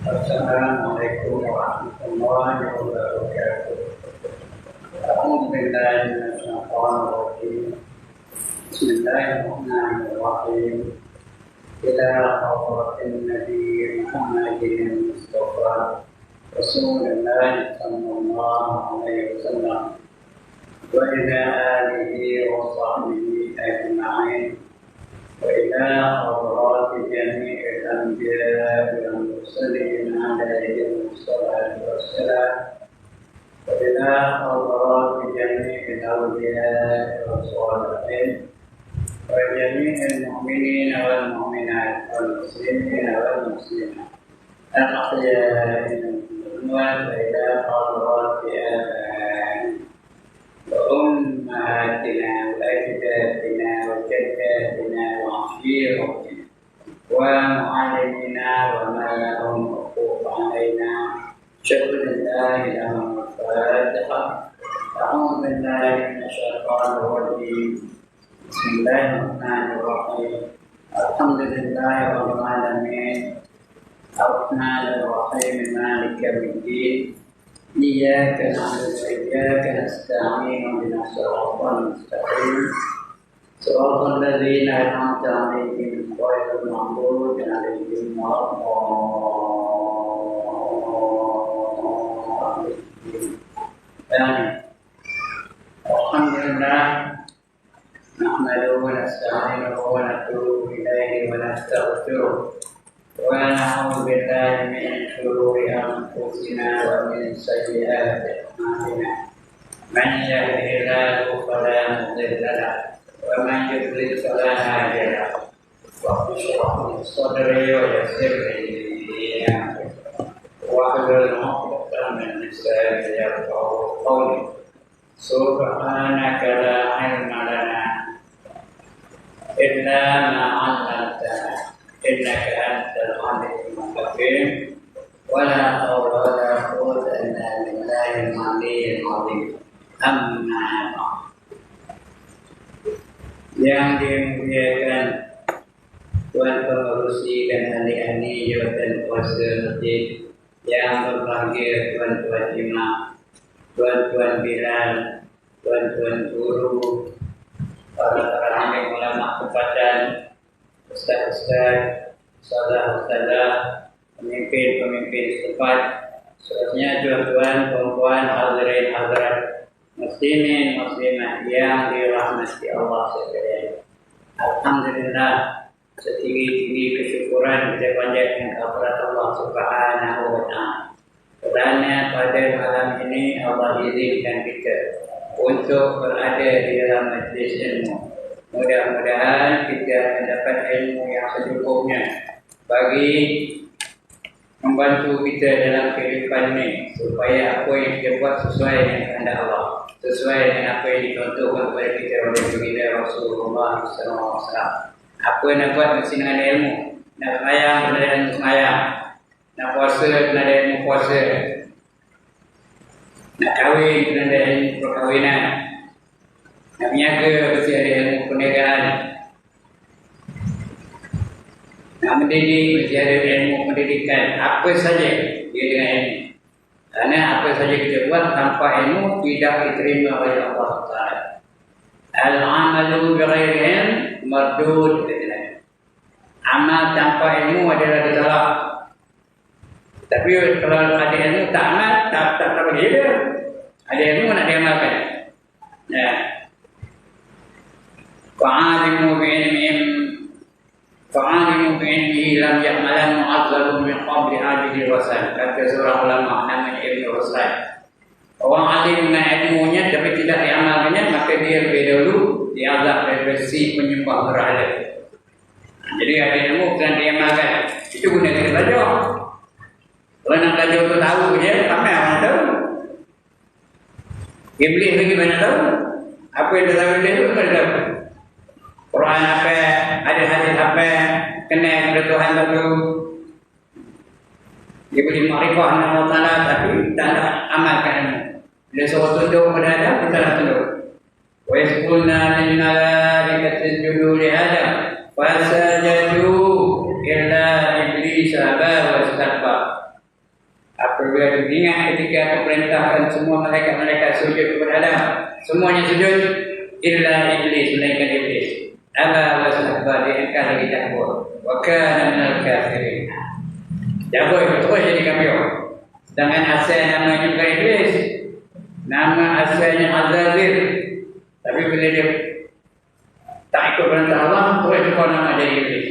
Assalamualaikum warahmatullahi wabarakatuh. Alhamdulillah minasyaitonir rajim. Bismillahirrahmanirrahim. Ila hadratin Nabi Muhammadin Mustafa Rasulullah sallallahu alaihi wasallam wa ila alihi wa sahbihi ajma'in. وإلى حضرات جميع الأنبياء والمرسلين عليهم الصلاة والسلام وإلى حضرات جميع الأولياء والصالحين وجميع المؤمنين والمؤمنات والمسلمين والمسلمات الأحياء منهم وإلى حضرات آبائنا وأمهاتنا وأجدادنا وجداتنا وعشيرتنا ومعلمينا وما لهم حقوق علينا. شكر الله لهم الفاتحة. أعوذ بالله من الشيطان الرجيم. بسم الله الرحمن الرحيم. الحمد لله رب العالمين الرحمن الرحيم مالك يوم الدين. إياك نعبد وإياك نستعين اهدنا الصراط المستقيم صراط الذين أنعمت عليهم غير المغضوب عليهم ولا الضالين. الحمد لله نحمده ونستعينه ونتوب إليه ونستغفره ونعوذ بالله من شرور أنفسنا ومن سيئات أعمالنا. من يهده الله فلا مضل له ومن يضلل فلا هادي له. رب اشرح لي صدري ويسر لي أمري واحلل عقدة من لساني يفقهوا قولي. سبحانك لا علم لنا إلا ما علمتنا إنك أنت العليم الحكيم. ولا حول ولا قوة إلا بالله العلي العظيم. أما بعد. Yang dimuliakan Tuan Pengerusi dan ahli-ahli jawatan kuasa masjid, yang berbahagia tuan-tuan imam, tuan-tuan bilal, tuan-tuan guru, para alim ulama tempatan, ustaz-ustaz, ustazah-ustazah, pemimpin-pemimpin setempat, seterusnya tuan-tuan, perempuan, hadirin hadirat, muslimin muslimah yang dirahmati Allah sekalian. Alhamdulillah, setinggi-tinggi kesyukuran kita panjatkan kepada Allah Subhanahu wa Ta'ala. Kerana pada malam ini Allah izinkan kita untuk berada di dalam majlis ilmu. Mudah-mudahan kita mendapat ilmu yang secukupnya bagi membantu kita dalam kehidupan ini, supaya apa yang kita buat sesuai dengan kehendak Allah, sesuai dengan apa yang dicontohkan kepada kita oleh baginda Rasulullah SAW. Apa nak buat mesti dengan ilmu. Nak semayang kena ada ilmu semayang, nak puasa kena ada ilmu puasa, nak kahwin kena ada ilmu perkahwinan, nak berniaga mesti ada ilmu perniagaan, nak mendidik mesti ada ilmu pendidikan. Apa saja dia dengan ilmu. Kerana apa saja kita buat tanpa ilmu tidak diterima oleh Allah Taala. Al-amalu bighairi ilm mardud. Amal tanpa ilmu adalah ditolak. Tapi kalau ada ilmu tak amal, tak boleh dia. Ada ilmu nak diamalkan. Ya. Fa'alimu bi'ilmihi lam ya'malan mu'azzalun min qabli hadhihi al-wasal. Kata seorang ulama namanya Ibn Ruslan. Orang alim dengan ilmunya tapi tidak diamalkannya, maka dia lebih dahulu diazab daripada si penyembah berhala. Jadi ada ilmu bukan diamalkan. Itu guna kita belajar. Kalau nak belajar untuk tahu je, ramai orang tahu. Iblis lagi banyak tahu. Apa yang dia tahu dia itu tak tahu. Quran apa, ada hadis apa, kenal kepada Tuhan itu. Dia boleh makrifah dengan Allah Ta'ala tapi tak ada amalkan ilmu. Bila seorang tunduk kepada Adam, kita nak tunduk. Wa yasqulna lil malaikati isjudu li Adam fasajadu illa iblis aba wa istakbar. Apabila ingat ketika aku perintahkan semua malaikat-malaikat sujud kepada Adam, semuanya sujud, illa iblis, melainkan iblis. Aba wastakbar, dia engkar lagi takbur. Wa kana minal kafirin. Jabur terus jadi kafir. Sedangkan asal namanya bukan iblis, nama asalnya Azazil. Tapi bila dia tak ikut perintah Allah, terus dia nama jadi iblis.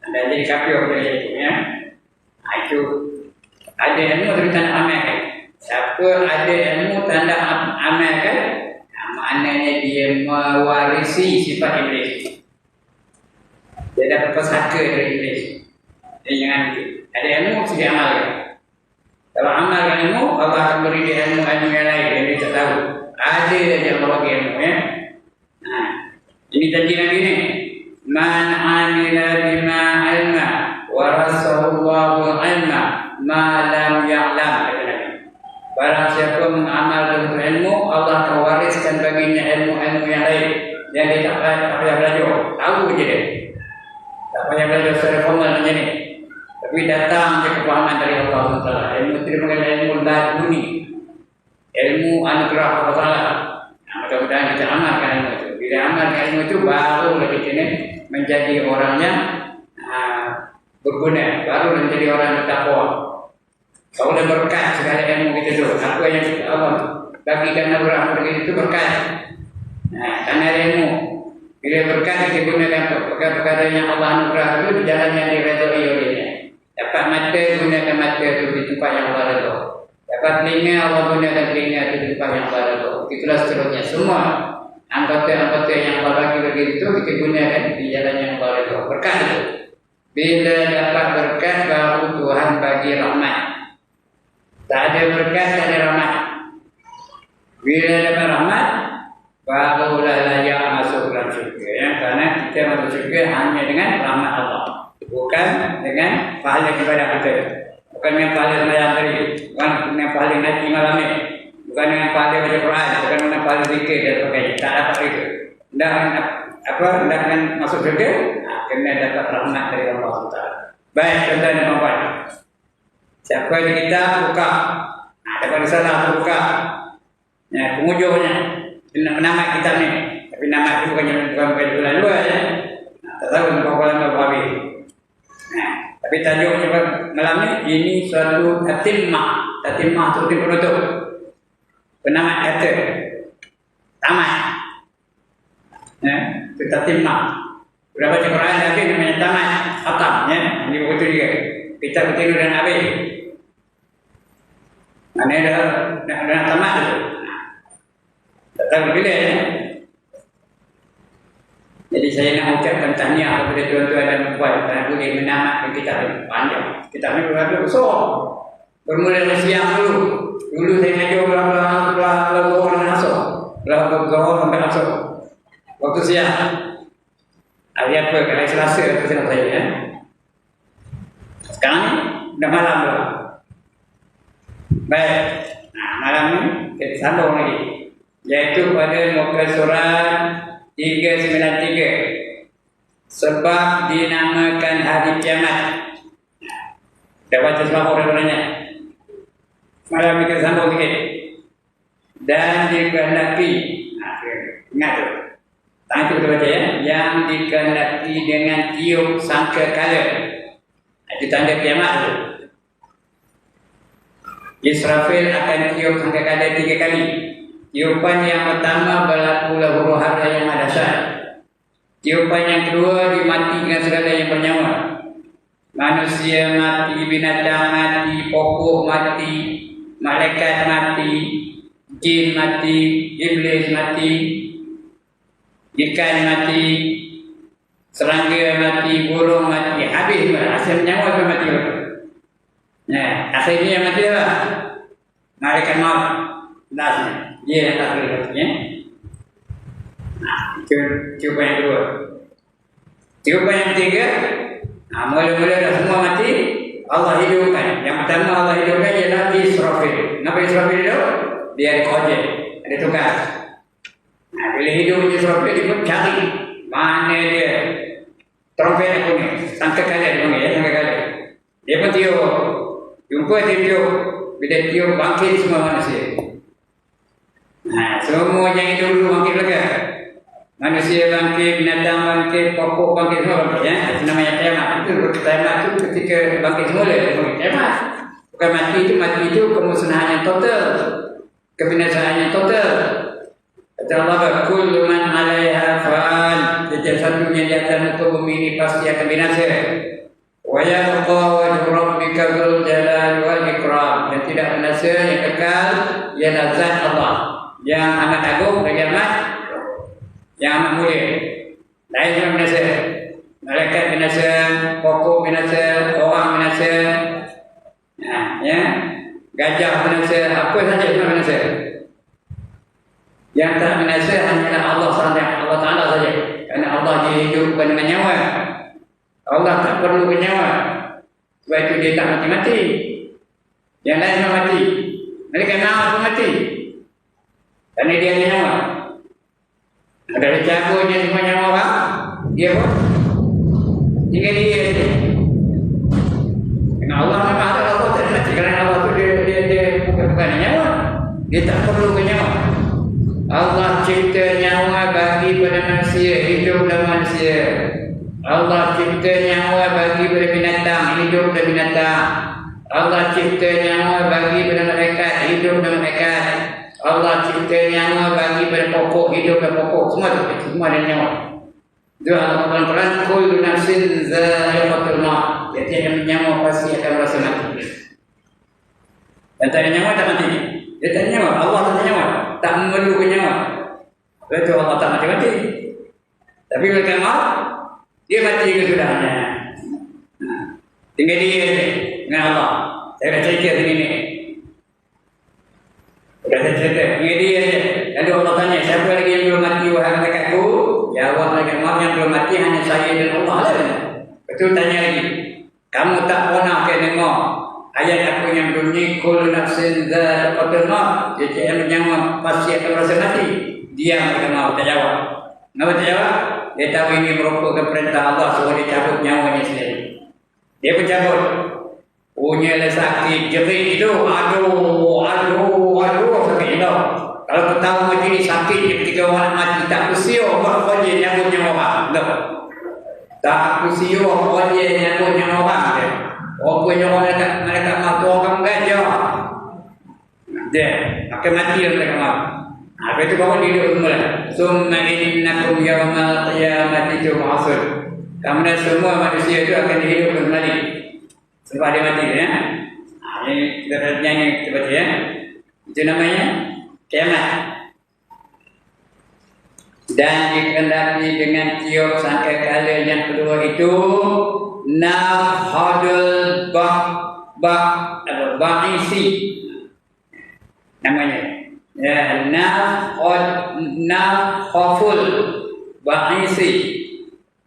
Dan jadi kafir bila itu, ya. Itu ada ilmu tapi tak nak amalkan. Siapa ada ilmu tak nak amalkan, maknanya dia mewarisi sifat iblis. Dia dapat pesaka dari iblis. Dia jangan ada ilmu mesti diamalkan. Kalau amalkan ilmu, Allah akan beri dia ilmu-ilmu yang lain yang dia tak tahu. Ada saja Allah bagi ilmu, ya. Ini janji Nabi ni. Man amila bima ilma warasahu Allahu ilma ma lam ya'lam, kata Nabi. Barang siapa mengamal dengan ilmu, Allah akan wariskan baginya ilmu-ilmu yang lain yang dia tak payah belajar. Tahu je dia. Tak payah belajar secara formal macam ni. Tapi datang je kepahaman dari Allah SWT. Ilmu itu dipanggil ilmu laduni, ilmu anugerah Allah Taala. Mudah-mudahan kita amalkan ilmu itu. Bila amalkan ilmu itu, baru kita ni menjadi orang yang berguna, baru menjadi orang yang bertakwa. Kau dah berkat segala ilmu kita tu. Apa yang Allah bagikan anugerah begitu itu berkat. Karena ilmu. Bila berkat kita gunakan perkara-perkara yang Allah anugerah itu di jalan yang diredai olehnya. Dapat mata, gunakan mata itu di tempat yang Allah redha. Dapat telinga, Allah gunakan telinga itu di tempat yang Allah redha. Itulah seterusnya. Semua anggota-anggota yang Allah bagi begitu kita gunakan di jalan yang Allah redha. Berkat itu. Bila dapat berkat, baru Tuhan bagi rahmat. Tak ada berkat, tak ada rahmat. Bila dapat rahmat, barulah layak masuk dalam syurga, ya? Karena kita masuk syurga hanya dengan rahmat Allah, bukan dengan pahala ibadah kita, bukan dengan pahala sembahyang tadi, bukan dengan pahala ngaji malam ni, bukan dengan pahala baca Quran, bukan dengan pahala zikir dan sebagainya. Tak dapat itu. Hendak dengan masuk syurga, kena dapat rahmat dari Allah SWT. Baik, tuan-tuan dan puan-puan. Siapa di kita buka, dapat risalah buka, ya, penghujungnya nama kitab ni. Tapi nama itu bukan bulan luar, ya. Tak tahu berapa lama habis. Tapi tajuknya malam ni, ini suatu tatimah. Tatimah itu penutup. Penamat kata tamat. Ya, itu tatimah. Sudah baca Quran lagi namanya tamat, khatam, ya. Ini begitu juga. Kita bertidur dan habis. Mana dah tamat tu. Tak tahu bila, ya. Jadi saya nak ucapkan tahniah kepada tuan-tuan dan puan kerana boleh menamatkan kitab ini. Panjang. Kitab ini berapa besar. Bermula dari siang dulu. Dulu saya ngajar belah Zuhur dan Asar. Belah Zuhur sampai Asar. Waktu siang. Hari apa? Hari Selasa aku selesai, ya. Sekarang ni dah malam dah. Baik. Malam ni kita sambung lagi. Iaitu pada muka surat 393. Sebab dinamakan hari kiamat. Dah baca sebab orang-orangnya. Malam kita sambung sikit. Dan dikehendaki. Ingat tu. Tangan tu kita baca, ya. Yang dikehendaki dengan tiup sangkakala. Itu tanda kiamat tu. Israfil akan tiup sangkakala 3 kali. Tiupan yang pertama berlakulah huru-hara yang dahsyat. Tiupan yang kedua dimatikan segala yang bernyawa. Manusia mati, binatang mati, pokok mati, malaikat mati, jin mati, iblis mati, ikan mati, serangga mati, burung mati. Habis hasil bernyawa tu mati. Nah, akhirnya yang mati lah malaikat maut. Lastnya dia yang tak boleh matinya. Tiupan yang kedua. Tiupan yang ketiga, mula-mula dah semua mati, Allah hidupkan. Yang pertama Allah hidupkan ialah Israfil. Kenapa Israfil itu? Dia ada projek, ada tugas. Bila hidup Israfil, dia pun cari mana dia. Trompet apa ni? Sangkakala dia panggil, ya, sangkakala. Dia pun tiup. Jumpa dia tiup. bila tiup bangkit semua manusia. Semua yang hidup dulu bangkit lega. Manusia bangkit, binatang bangkit, pokok bangkit, semua bangkit. Ya? Itu namanya kiamat. Itu kiamat itu ketika bangkit semula. Kiamat. Bukan mati itu kemusnahan yang total. Kebinasaan yang total. Kata Allah, kullu man 'alaiha fa'an. Setiap satunya di atas muka bumi ini pasti akan binasa. Wa yabqa wajhu rabbika dzul jalali wal ikram. Yang tidak binasa, yang kekal ialah zat Allah yang amat agung dan yang amat mulia. Lain yang binasa. Malaikat binasa, pokok binasa, orang binasa. Ya. Gajah binasa, apa saja semua binasa. Yang tak binasa hanyalah Allah SWT, Allah Ta'ala saja. Kerana Allah dihidupkan dengan nyawa. Allah tak perlu nyawa. Sebab itu dia tak mati-mati. Yang lain semua mati. Mereka maaf pun mati. Kerana dia ada nyawa. Ada cabutnya semua nyawa orang. Dia pun tinggal dia saja. Kerana Allah memang ada, Allah tak mati. Kerana Allah tu dia bukan nyawa. Dia tak perlu nyawa. Allah cipta nyawa bagi pada manusia, hidup dan manusia. Allah cipta nyawa bagi pada binatang, hidup dan binatang. Allah cipta nyawa bagi pada malaikat, hidup dan malaikat. Allah cipta nyawa bagi pada pokok, hidup dan pokok. Semua ada nyawa. Itu Allah Quran, kullu nafsin za'iqatul maut. Setiap yang nyawa pasti akan merasa mati. Dan tak ada nyawa tak mati. Dia tak nyawa, Allah tak nyawa. Tak memerlukan nyawa. Itu Allah tak mati-mati. Tapi bila kiamat, dia mati kesudahnya. Tinggal dia dengan Allah. Saya dah cerita begini. Dah cerita. Tinggal dia saja. Lalu Allah tanya, siapa lagi yang belum mati wahai malaikatku? Jawab malaikat maut yang belum mati hanya saya dan Allah lah. Betul tanya lagi. Kamu tak pernah ke dengar ayat aku yang berbunyi kullu nafsin dha'iqatul maut. Jadi yang nyawa pasti akan merasa mati. Dia mereka mahu tak jawab. Kenapa tak jawab? Dia tahu ini merupakan perintah Allah supaya dia cabut nyawanya sendiri. Dia pun cabut. Punyalah sakit jerit itu. Aduh sakit itu. Kalau kita tahu macam ini sakit ketika orang mati tak kusiu buat wajah nyabut nyawa orang. Tak kusiu wajah nyabut nyawa orang. Orang punya orang mereka mahu orang gajah. Dia akan mati mereka mahu. Apa itu bawa diri semula. Summa innakum yawmal qiyamati tub'atsun. Kamu semua manusia itu akan dihidupkan kembali. Sebab dia mati ya. Ini kita nyanyi seperti ya. Itu namanya kiamat. Dan dikendaki dengan tiup sangkakala yang kedua itu nafhadul ba'isi namanya. Ya, nafhaful ba'isi,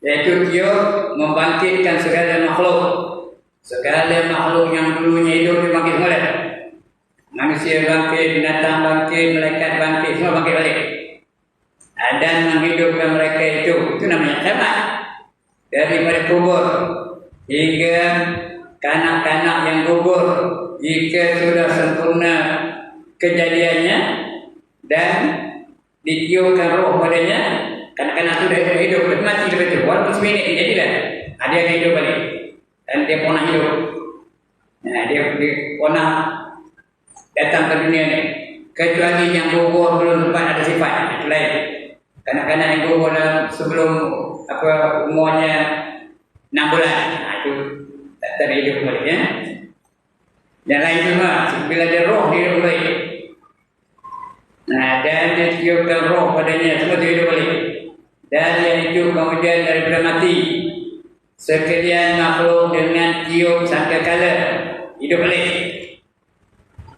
yaitu tiup membangkitkan segala makhluk. Segala makhluk yang dulunya hidup dibangkit semula. Manusia bangkit, binatang bangkit, malaikat bangkit, semua bangkit balik. Dan menghidupkan mereka itu namanya kiamat. Daripada kubur hingga kanak-kanak yang gugur, jika sudah sempurna kejadiannya dan ditiupkan roh padanya, kanak-kanak itu dah hidup, mati lepas itu. Walaupun seminit dia jadilah, dia akan hidup balik. Dan dia pernah hidup. Dia pernah datang ke dunia ni. Kecuali yang gugur belum sempat ada sifat lain. Kanak-kanak yang gugur sebelum umurnya 6 bulan, itu tak ada hidup balik ya. Yang lain semua bila ada roh dia hidup balik. Dan dia tiupkan roh padanya, semua dia hidup balik. Dan yang itu kemudian daripada mati, sekalian makhluk dengan tiup sangkakala hidup balik.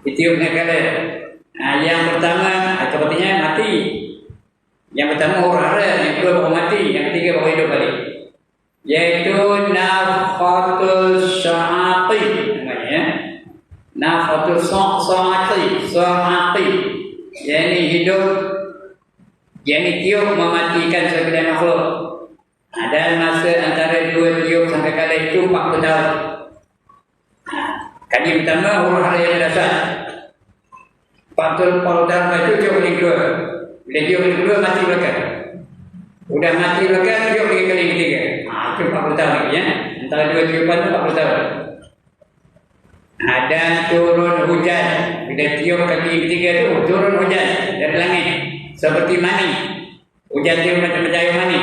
Ditiup sangkakala. Yang pertama artinya mati. Yang pertama orang, yang kedua baru mati, yang ketiga baru hidup balik. Yaitu nafhatul sya'ati namanya. Nafhatul sya'ati. Yang hidup, yang tiup mematikan segala makhluk. Dan masa antara dua tiup sangkakala itu 40 tahun. Kali pertama huruf hara yang dasar. Faktor pertama itu dia boleh kedua. Bila dia boleh kedua mati belakang. Udah mati belakang dia boleh kali ketiga. Itu 40 tahun lagi ya. Antara 2 tiupan itu 40 tahun. Dan turun hujan. Bila tiup kali ketiga itu turun hujan dari langit. Seperti mani. Hujan dia macam air mani.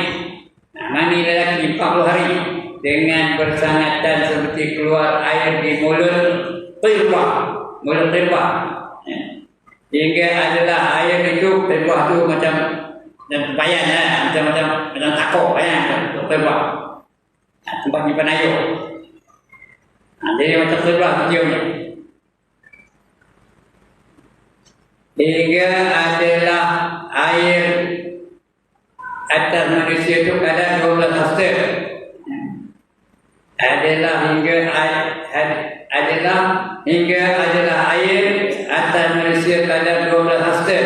Mani lelaki 40 hari. Dengan bersangatan seperti keluar air di mulut tirwa. Mulut tirwa. Hingga adalah air itu tirwa itu macam tempayan ya. Macam takut ya. Tirwa. Tempat nyimpan air. Jadi macam tirwa tujuannya. Hingga adalah air atas manusia itu kadang 12 hasta. Adalah air atas manusia kadar 12 hasta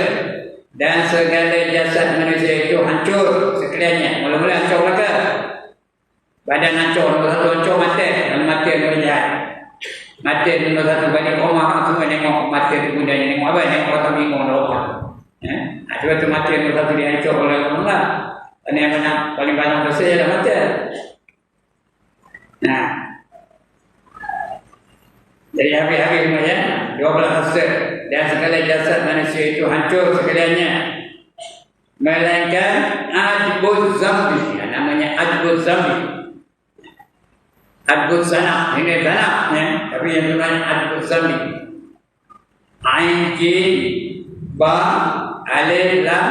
dan segala jasad manusia itu hancur sekaliannya. Mula-mula hancur belakang, badan hancur, nombor satu hancur mata, dan mata yang jahat. Mata nombor satu banyak rumah semua nengok mata itu bunda nengok apa? Nengok orang bingung orang. Sebab tu mata nombor satu dia hancur oleh Allah. Dan yang paling banyak dosa ialah mata. Nah, dari habis-habis semuanya 12 hasta dan segala jasad manusia itu hancur sekaliannya, melainkan adbuz zambi. Namanya adbuz zambi, adbuz sana, ini sana ya, tapi yang namanya adbuz zambi. Ain jim ba alif lam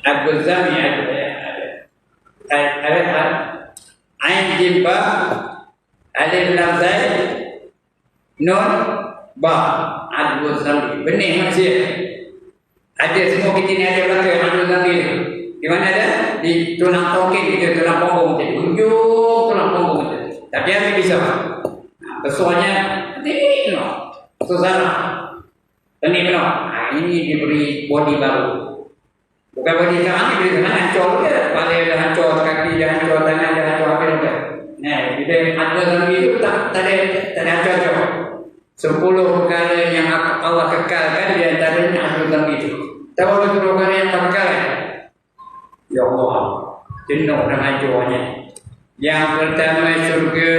adbuz zambi ada Ain jim ba alif lam zai nun ba adbuz zambi. Benih manusia ada semua kita ni ada belakang adbuz zambi tu. Di mana ada? Di tulang tongkit kita, tulang punggung kita, ujung tulang punggung kita. Tapi apa bisa? Besarnya ini no, susah. Ini no. Ini diberi body baru. Bukan body sekarang ni, beri hancur je. Kepala dah hancur, kaki dah hancur, tangan dah hancur, apa dah. Nah, bila adbuz zambi itu tak ada hancur. 10 perkara yang Allah kekalkan di antaranya adbuz zambi itu. Tahu apa 10 perkara yang Allah kekalkan? Ya Allah, jenuh dan hancurnya. Yang pertama syurga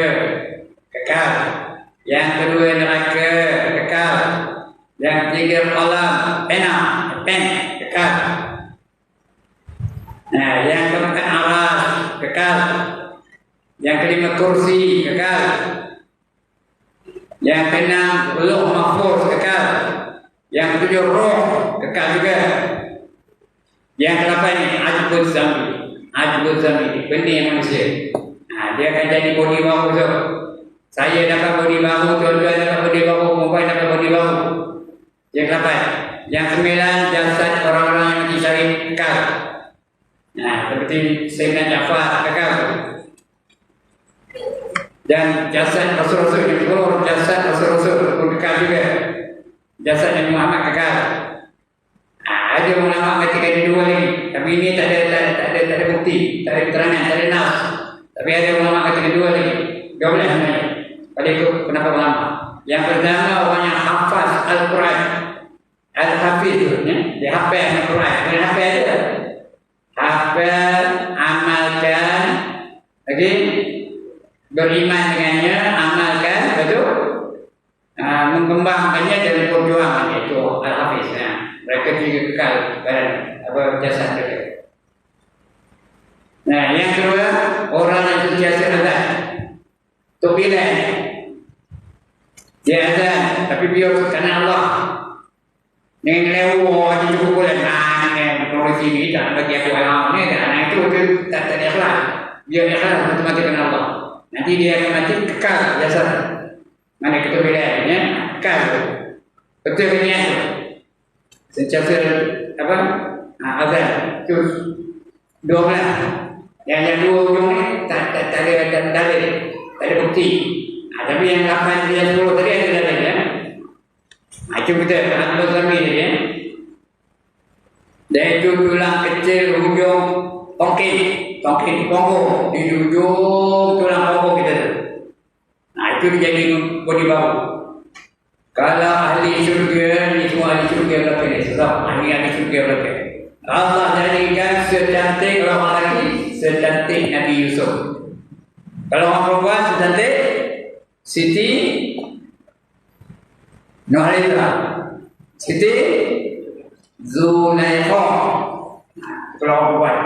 kekal, yang kedua neraka kekal, yang ketiga qalam pen kekal. Nah, yang keempat aras kekal, yang kelima kursi kekal, yang keenam lauh mahfuz kekal, yang ketujuh roh kekal juga. Yang ke-8 ni adbuz zambi. Adbuz zambi benih manusia. Dia akan jadi bodi baru tu. Saya dapat bodi baru, tuan-tuan dapat bodi baru, perempuan dapat bodi baru. Yang ke-8. Yang ke-9 jasad orang-orang yang mati syahid kekal. Seperti Sayyidina Ja'far kekal. Dan jasad Rasul-Rasul yang keluar, jasad Rasul-Rasul kekal juga. Jasad Nabi Muhammad kekal. Ada ulama katakan ada 2 lagi, tapi ini tak ada bukti, tak ada keterangan, tak ada nas. Tapi ada ulama katakan 2 lagi, 12 sebenarnya. Pada ikut pendapat ulama. Yang pertama orang yang hafaz Al-Quran, Al-Hafiz tu, dia hafaz Al-Quran. Dia hafaz aja, hafaz, amalkan, lagi beriman dengannya, amalkan, betul, mengembangkannya dan perjuangannya, itu Al-Hafiz. Mereka juga kekal badan jasad mereka. Nah, yang kedua, orang yang sentiasa azan. Tu pilihan. Dia azan, tapi biar kerana Allah. Jangan lewo aja cukup bulan. Ni produksi ni tak bagi aku Allah ni dah. Itu tak ada ikhlas. Biar ikhlas mati kerana Allah. Nanti dia akan mati kekal jasad. Mana kita pilihannya? Kekal. Betul ni tu. Sentiasa apa? Azan tu 12. Yang 2 ujung ni tak ada dalil, tak ada bukti. Tapi yang 8 dan 10 tadi ada dalil ya. Itu kita adbuz zambi ni ya. Dan itu tulang kecil hujung tongkit punggung di ujung tulang punggung kita tu. Itu jadi bodi baru. Kalau ahli syurga ni semua ahli syurga belakang ni. Sebab ahli syurga belakang. Allah jadikan secantik orang lelaki, secantik Nabi Yusuf. Kalau orang perempuan secantik Siti Nurhaliza, Siti Zulaikha. Kalau orang perempuan,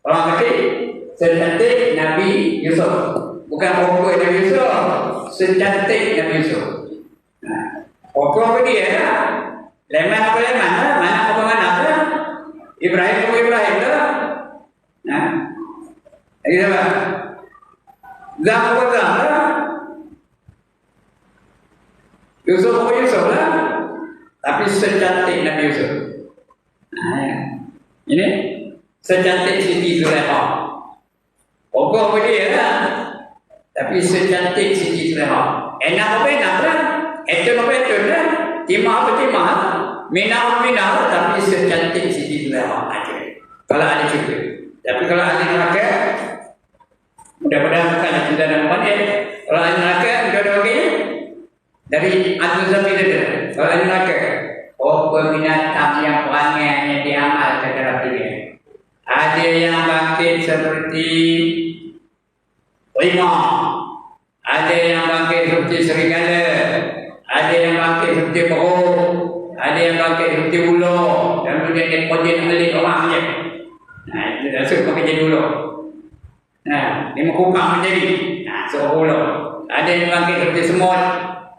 orang lelaki secantik Nabi Yusuf. Bukan perempuan Nabi Yusuf, secantik Nabi Yusuf. Apa dia lah? Leman apa leman lah? Mana apa mana lah? Ibrahim apa Ibrahim lah? Nah, lagi apa? Zam apa Zam lah? Yusuf apa Yusuf lah? Tapi secantik Nabi Yusuf. Nah, ini secantik Siti Zulaikha. Apa dia lah? Tapi secantik Siti Zulaikha. Enak apa enak lah? Itu apa itu lah? Timah apa timah? Minah apa minah? Tapi secantik Siti Zulaikha aja. Kalau ada juga. Tapi kalau ada neraka, mudah-mudahan bukan cinta dan pandai. Kalau ada neraka, mudah-mudahan bagainya dari Abdul Zamir itu. Kalau ada neraka, peminatang yang perangannya diamal ke dalam diri. Ada yang bangkit seperti rimau, ada yang bangkit seperti serigala, ada yang bangkit seperti perut, ada yang bangkit seperti ular, dan kemudian dia kodian melik orang je. Nah, itu rasa pakai jadi ular. Nah, dia menghukam menjadi seorang ular. Ada yang bangkit seperti semut,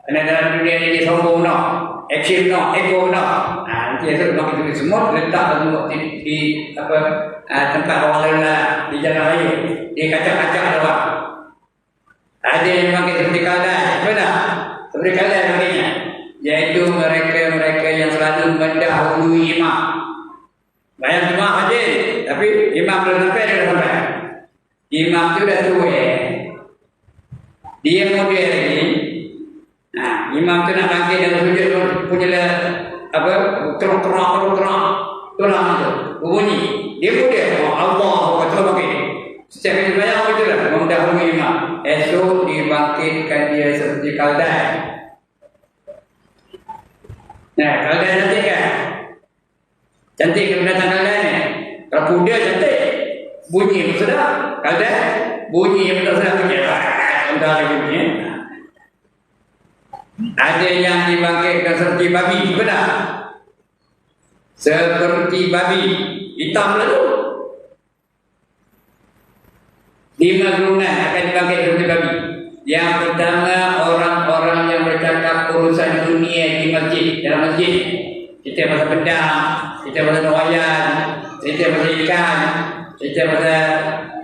kerana dalam dunia ini dia sombong dah, ekstrim dah, ego dah. Nanti esok bangkit seperti semut, letak semut di apa tempat orang lelah di jalan raya, dia kacak-kacak orang. Ada yang bangkit seperti kaldai, benar? Seperti kaldai begini, iaitu mereka-mereka yang selalu mendahului imam. Bayang imam aja, tapi imam belum sampai, dia dah sampai. Imam tu dah tua, dia muda lagi. Nah, imam tu nak bangkit dan sujud punya apa? Terang-terang, tulang tu, bunyi. Dia muda, Allah kata bangkit. Setiap kali bayang betul lah, mendahului imam. Esok dibangkitkan dia seperti kaldai. Nah, kaldai cantik kan? Cantik ke binatang kaldai ni? Kalau kuda cantik, bunyi pun sedap. Kaldai, bunyi pun tak sedap. Entah lagi bunyi. Ada yang dibangkitkan seperti babi, benar? Seperti babi, hitam lah tu. 5 golongan akan dibangkit seperti babi. Yang pertama, orang-orang yang bercakap urusan dunia di masjid, dalam masjid. Cerita pasal pedang, cerita pasal nelayan, cerita pasal ikan, cerita pasal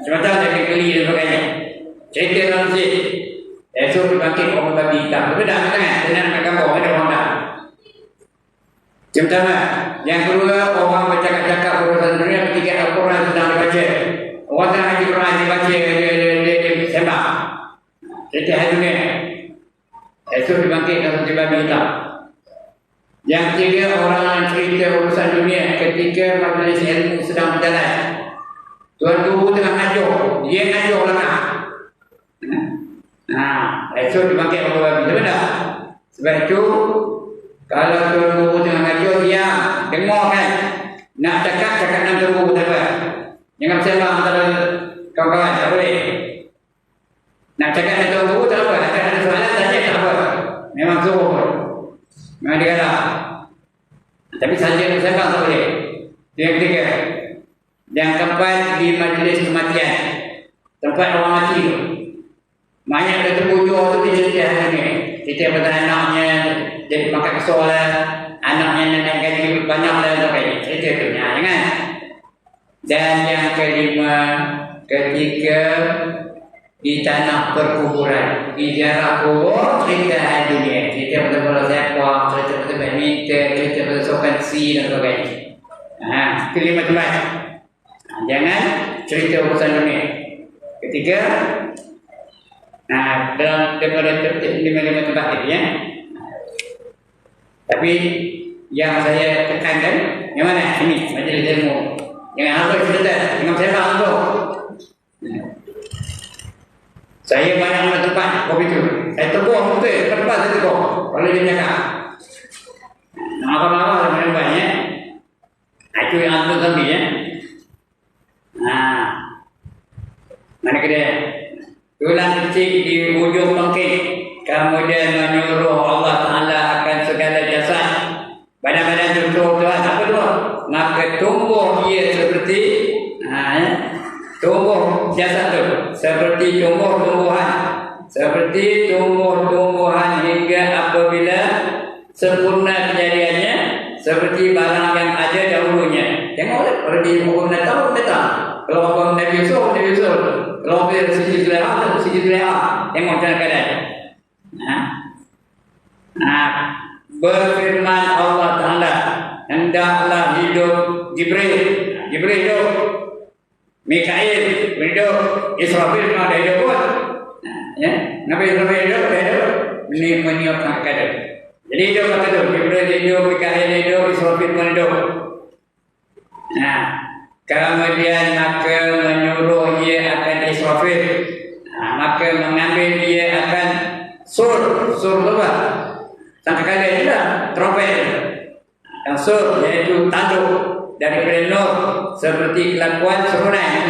semacam jaga geli dan sebagainya. Cerita dalam masjid. Esok dibangkit orang babi hitam. Berbeda kan? Tenang nak gambar, ada orang dah. Yang pertama. Yang kedua, orang bercakap-cakap urusan dunia ketika Al-Quran sedang dibaca. Orang tengah haji Quran dibaca, dia sembah. Cerita hari dunia. Esok dibangkitkan seperti babi hitam. Yang ketiga, orang yang cerita urusan dunia ketika majlis ilmu sedang berjalan. Tuan guru tengah ngajar, dia ngajar belakang. Esok dibangkitkan seperti babi. Benar? Sebab itu, kalau tuan guru tengah ngajar, dia dengar kan. Nak cakap dengan tuan guru tak. Jangan bersembang antara kawan-kawan, tak boleh. Nak cakap dengan tuan guru tak apa. Nak cakap dengan soalan, tanya tak apa. Memang suruh pun. Memang dia kata. Tapi saja bersembang tak boleh. Itu yang ketiga. Yang keempat, di majlis kematian. Tempat orang mati tu. Banyak ada terbujur tu dia cerita hari ni. Cerita pasal anaknya jadi makan kesor lah. Anaknya nak gaji banyak lah. Cerita tu. Jangan. Dan yang kelima, ketika di tanah perkuburan, di ziarah kubur, cerita dunia, cerita pasal bola sepak, cerita pasal badminton, cerita pasal sokan si dan sebagainya. Kelima tempat. Jangan cerita urusan dunia. Ketiga, dalam daripada tertib 5 tempat itu ya. Tapi yang saya tekankan, yang mana? Ini majlis ilmu. Jangan apa cerita, jangan sembang tu. Saya banyak mana tempat kopi tu. Saya tegur betul, lepas saya tegur. Kalau dia cakap, marah-marah saya banyak banyak. Itu yang aku tadi ya. Mana kedai? Tulang kecil di ujung tongkik. Kemudian menyuruh Allah Ta'ala akan segala jasad. Badan-badan tubuh Tuhan. Apa tu? Maka tumbuh ia seperti tumbuh jasad tu. Seperti tumbuh-tumbuhan. Seperti tumbuh-tumbuhan hingga apabila sempurna kejadiannya. Seperti barang yang ada dahulunya. Tengoklah. Kalau di hukum Natal, kalau hukum Nabi Yusuf, Nabi Yusuf. Kalau dia Siti Zulaikha, Siti Zulaikha. Tengok macam keadaan. Berfirman Allah Ta'ala, hendaklah hidup Jibril hidup, Mikail hidup, Israfil dah hidup pun. Nabi Israfil hidup, dah hidup. Ini meniupkan keadaan. Jadi hidup kata tu, Jibril hidup, Mikail hidup, Israfil pun hidup. Kemudian maka menyuruh ia akan Israfil. Maka mengambil ia akan sur apa? Sangkakala itu lah, trompet. Yang sur iaitu tanduk daripada nur seperti kelakuan serunai.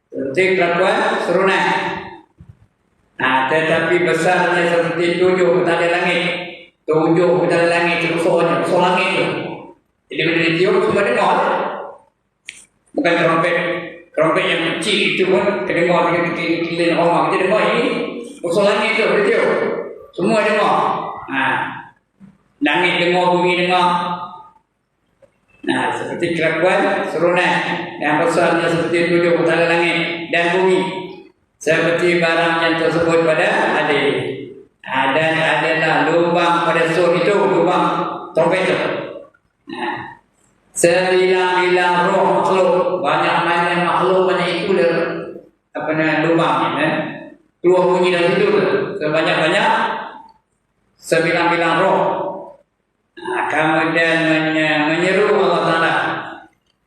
Seperti kelakuan serunai. Tetapi besarnya seperti 7 petala langit. 7 petala langit besar langit tu. Jadi bila ditiup semua dengar. Bukan trompet yang kecil itu pun kedengar dengan kekilin orang. Kita dengar ini besar langit tu ditiup. Semua dengar. Langit dengar, bumi dengar. Seperti kelakuan serunai. Yang besarnya seperti 7 petala langit dan bumi. Seperti barang yang tersebut pada adik. Dan adalah lubang pada sur itu, lubang trompet itu. Sebilang-bilang roh makhluk, banyak makhluk banyak itu lubang keluar bunyi dari situ. Sebanyak-banyak sebilang-bilang roh. Kemudian menyeru Allah Ta'ala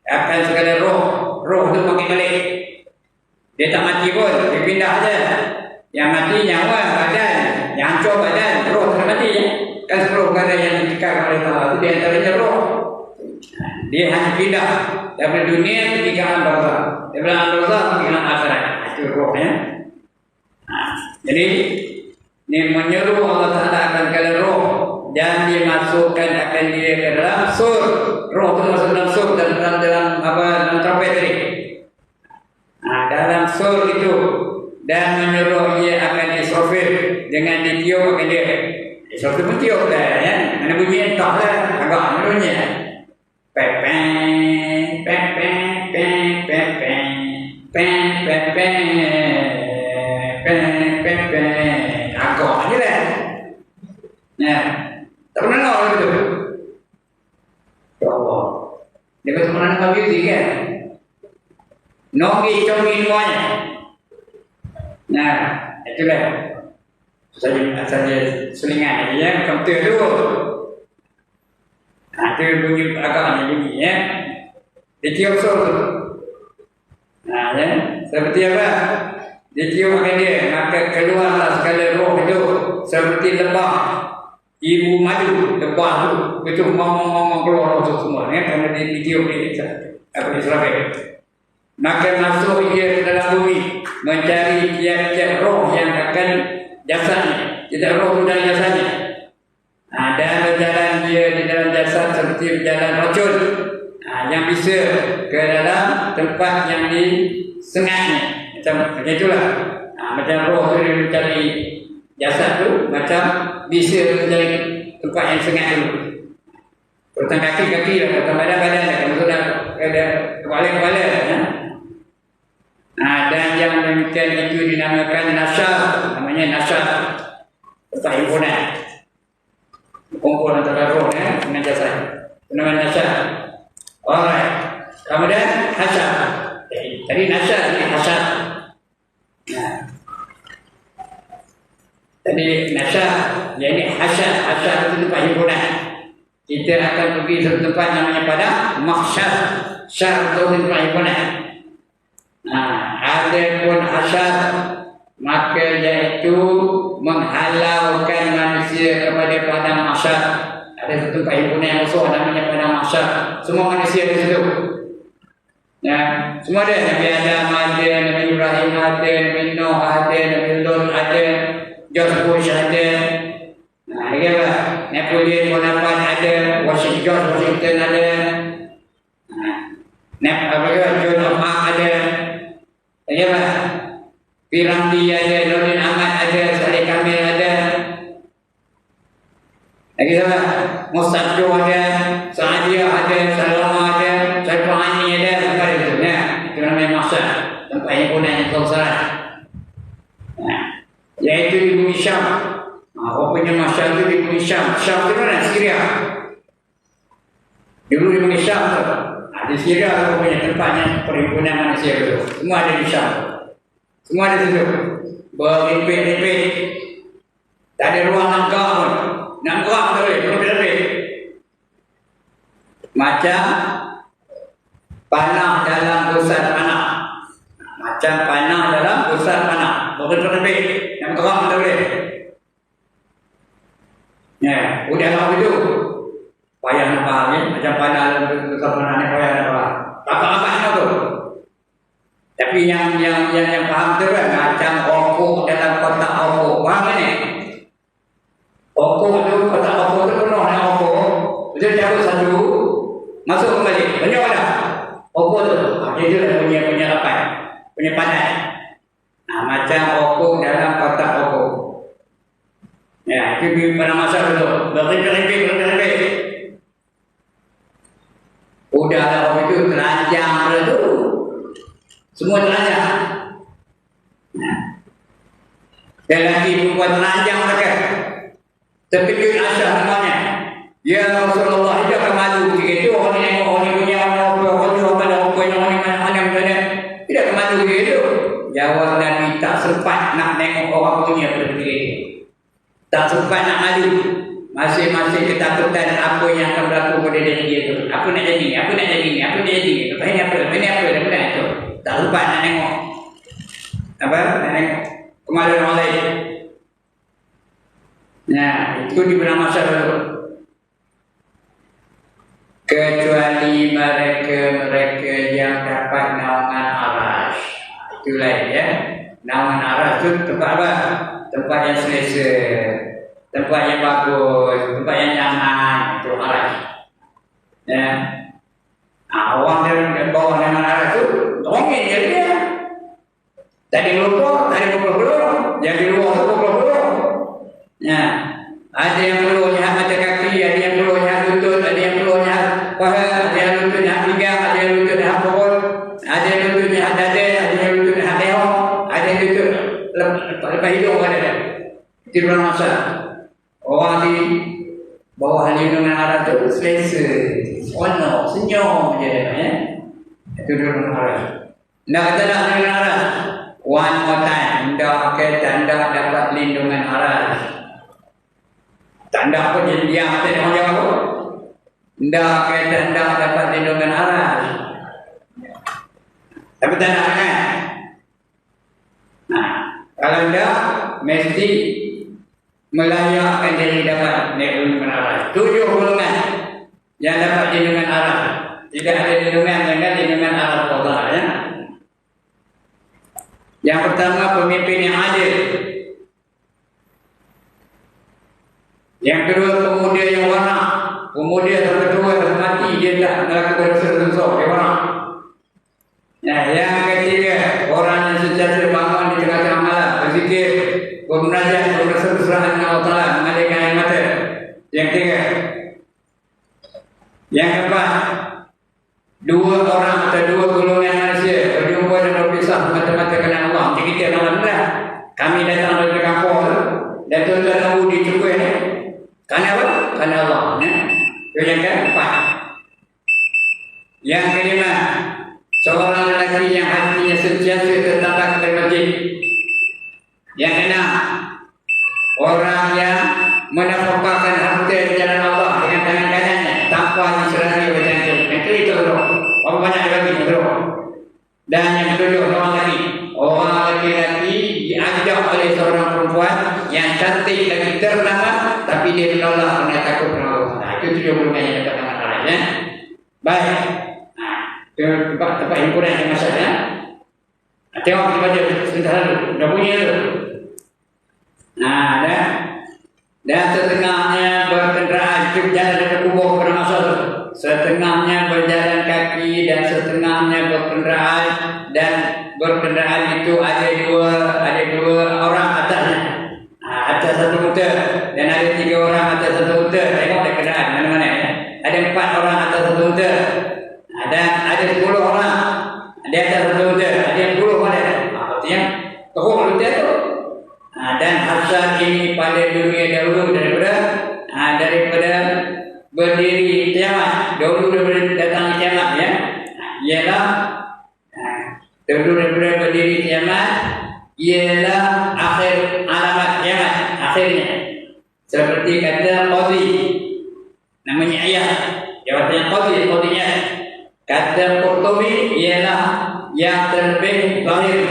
akan segala roh. Roh itu pakai balik. Dia tak mati pun, dia pindah saja. Yang mati nyawa badan, yang hancur badan, roh tak mati. Kan 10 perkara yang dikatakan oleh Allah itu di antaranya roh. Dia hanya pindah daripada dunia ke tinggalan barzakh, daripada alam barzakh ke tinggalan akhirat. Itu rohnya. Jadi ini menyuruh Allah Ta'ala akan segala roh dan dimasukkan akan dia ke dalam sur. Roh itu masuk dalam sur dalam trompet tadi. Dalam sur itu dan menyuruh ia akan Israfil dengan ditiup akan dia. Israfil pun tiup dah ya. Mana bunyi entah lah. Agak menurutnya. Peng. Agak aja lah. Tak pernah nak orang itu. Ya Allah. Dia kata pernah nak music kan? Nonggi conggi semuanya. Itulah. Saja selingan ya, komputer tu. Itu bunyi agaknya bunyi ya. Ditiup sur tu. Seperti apa? Ditiup akan dia, maka keluarlah segala roh itu seperti lebah ibu madu, lebah tu. Itu ngomong-ngomong keluar roh tu semua ya, kerana ditiup di Israfil. Maka masuk ia ke dalam bumi mencari tiap-tiap roh yang akan jasadnya. Tidak roh dan jasadnya. Dan berjalan dia di dalam jasad seperti berjalan racun. Yang bisa ke dalam tempat yang disengatnya. Macam itulah. Macam roh tu dia mencari jasad tu, macam bisa mencari tempat yang sengat dulu. Tentang kaki-kaki lah, tentang badan-badan lah. Maksudnya ada kepala-kepala lah. Dan yang demikian itu dinamakan nasyar. Namanya nasyar. Tempat himpunan. Kumpul antara roh dengan jasad. Namanya nasyar. Alright. Kemudian hasyar. Tadi nasyar, ini hasyar. Tadi nasyar, yang ini hasyar. Hasyar itu tempat himpunan. Kita akan pergi ke tempat namanya pada mahsyar. Syar itu tempat himpunan. Ada pun hasyar maka iaitu menghalaukan manusia kepada padang mahsyar. Ada satu perhimpunan yang besar namanya padang mahsyar. Semua manusia di situ. Ya, semua ada. Nabi Adam ada, Nabi Ibrahim ada, Nabi Nuh ada, Nabi Lut ada, George Bush ada. Nah, lagi apa? Napoleon Bonaparte ada, Washington ada. John of Arc ada. Lagi apa? Piramdi ada, Nordin Ahmad ada, Saleh Kamil ada. Lagi apa? Mustaqdo ada, Sa'adiyah ada, Salama ada, Syarifani ada, sampai itu. Ya, itu namanya mahsyar. Tempat yang punah yang besar. Iaitu di bumi Syam. Rupanya mahsyar itu di bumi Syam. Syam itu mana? Syria. Dulu di bumi Syam tu. Di Syria rupanya tempatnya perhimpunan manusia itu. Semua ada di Syam. Semua ada di situ. Berlimpit-limpit. Tak ada ruang nak gerak pun. Nak gerak tak boleh. Berlimpit-limpit. Macam panah dalam pusat panah. Macam panah dalam pusat panah. Berlimpit-limpit. Nak gerak tak boleh. Ya, udah tahu itu. Payah nak faham ya. Macam panah dalam pusat panah ni payah nak faham. Apa-apa nak tu. Tapi yang faham tu kan macam rokok dalam kotak rokok. Faham kan ni? Rokok tu, kotak rokok tu penuh dengan rokok. Betul cabut satu, masuk kembali. Banyak dah. Rokok tu. Dia tu dah punya rapat. Punya panas. Nah, macam rokok dalam kotak rokok. Ya, itu pada masa tu. Berlimpit. Udah lah rokok itu telanjang pada tu. Semua telanjang. Dan lagi perempuan telanjang mereka. Terkejut Aisyah namanya. Ya Rasulullah, dia akan malu ketika itu. Orang ni punya orang mana tidak akan malu ketika itu. Jawab Nabi, tak sempat nak tengok orang punya ketika itu. Tak sempat nak malu. Masing-masing ketakutan apa yang akan berlaku pada diri dia tu. Apa nak jadi? Lepas ni apa? Itu. Tak sempat nak tengok. Nak tengok kemaluan orang lain. Nah, itu di benak masa dulu. Kecuali mereka yang dapat naungan aras. Itulah ya. Naungan aras itu tempat apa? Tempat yang selesa, tempat yang bagus, tempat yang nyaman. Itu aras. Ya. Orang dari bawah naungan aras itu tongin je dia. Tadi lupa, tadi pukul-pukul. Yang di luar itu pukul-pukul. Ya, ada yang perlunya mata kaki, ada yang perlunya lutut, ada yang perlunya paha, ada yang lututnya pinggang, ada yang lututnya perut, ada yang lututnya dada, ada yang lututnya leher, ada yang lutut lepas hidung ada. Itu dalam masa orang di bawah lindungan arah itu selesa, seronok, senyum je ya. Itu dalam arah. Nak kata nak lindungan arah. One more time, tanda dapat lindungan arah. Tanda pun jadi diam atas orang jawab apa? Tanda dapat lindungan arah. Tapi tanda kan? Nah, kalau tidak, mesti melayakkan diri dapat lindungan arah. 7 golongan yang dapat lindungan arah. Tidak ada lindungan dengan lindungan arah Allah ya. Yang pertama, pemimpin yang adil. Yang kedua, pemuda yang warak. Pemuda terketua mati, dia tak melakukan dosa-dosa, dia warak. Nah, yang ketiga, orang yang sentiasa bangun di tengah-tengah malam, berzikir, bermunajat, berserah dengan Allah Ta'ala, mengalihkan air mata. Yang ketiga. Yang keempat, 2 orang atau 2 golongan manusia berjumpa dan berpisah mata-mata kerana Allah. Macam kita dalam benar. Kami datang dari kampung dan tuan-tuan nunggu di cukup ni. Kerana apa? Kerana Allah. Itu yang keempat. Yang kelima, seorang lelaki yang hatinya sentiasa tertambah kepada masjid. Yang keenam, orang yang menafkahkan harta di jalan Allah dengan tangan kanannya tanpa diserahkan oleh jantung. Yang kelima itu orang banyak lagi itu. Dan yang ketujuh, orang lelaki laki-laki diajak cantik lagi ternama, tapi dia menolak karena takut dengan Allah. Nah, itu 70 yang dikatakan masalah ya. Baik. Nah, tempat himpunan yang masalah. Nah, tengok kita baca sebentar dulu. Dah bunyi dulu. Nah, dan setengahnya berkendaraan jalan dari kubur pada masa itu. Setengahnya berjalan kaki dan setengahnya berkendaraan itu ada dua orang atasnya. Atas satu unta dan ada 3 orang atas satu unta. Tengok ada kendaraan mana-mana ya. Ada 4 orang atas satu unta. Dan ada 10 orang di atas satu unta. Ada 10 mana? Artinya teruk unta tu. Dan hasad ini pada dunia dahulu daripada berdiri kiamat, dahulu daripada datang kiamat ya, ialah dahulu daripada berdiri kiamat ialah akhir alamat kiamat akhirnya. Seperti kata qadhi, namanya ayat, jawabannya qadhinya. Kata Qurtubi ialah yang terlebih zahir.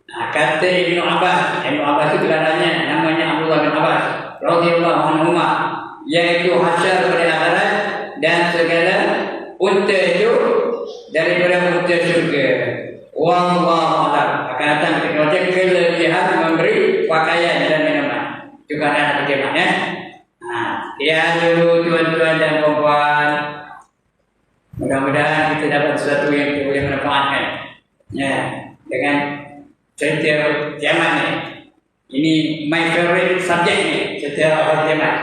Kata Ibnu Abbas itu gelarnya, namanya Abdullah bin Abbas radhiyallahu anhu, yaitu hasyar pada akhirat dan segala unta itu daripada unta syurga. Wallahu a'lam. Akan datang ketika kelebihan memberi pakaian dan minuman. Juga ada bagaimana? Ya dulu tuan-tuan dan puan-puan. Mudah-mudahan kita dapat sesuatu yang kita boleh manfaatkan. Ya, dengan cerita kiamat ni. Ini my favorite subject ni, cerita awal kiamat.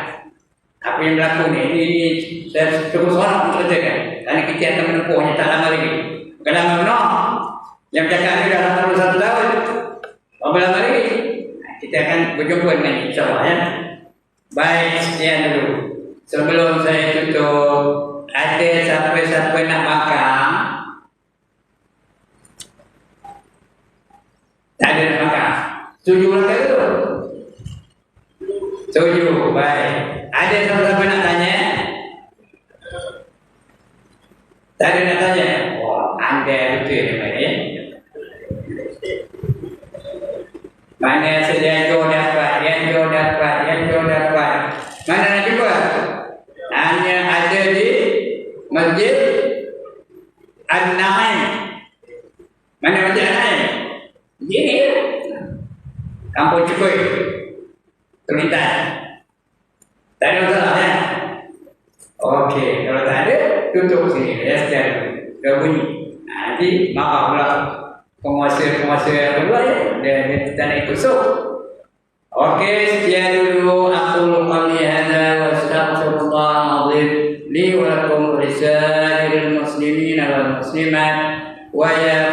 Apa yang berlaku ni, ini saya terus orang menceritakan. Kerana kita akan menempuhnya tak lama lagi. Bukan lama benar. Yang cakap ni dah 81 tahun. Berapa lama lagi? Kita akan berjumpa dengan insyaAllah ya. Baik, sekian dulu. Sebelum saya tutup, ada siapa-siapa nak makan? Tak ada nak makan. Setuju makan tu? Setuju, baik. Ada siapa-siapa nak tanya? Tak ada nak tanya? Wah, anda betul ya. Mana sejago dapat, yang dapat. Mana nak jumpa? Hanya ada di Masjid An-Naim. Mana Masjid An-Naim? Ini ya. Kampung Cukui. Kelintan. Tak ada masalah ya? Okey, kalau tak ada, tutup sini. Ya, sekian. Dah bunyi. Nanti maaf pula penguasa yang kedua ya. Dia tak nak ikut so. Okey, sekian dulu. Aku qali hadza wa astaghfirullah azim li wa lakum wa lisairil muslimin wal muslimat wa ya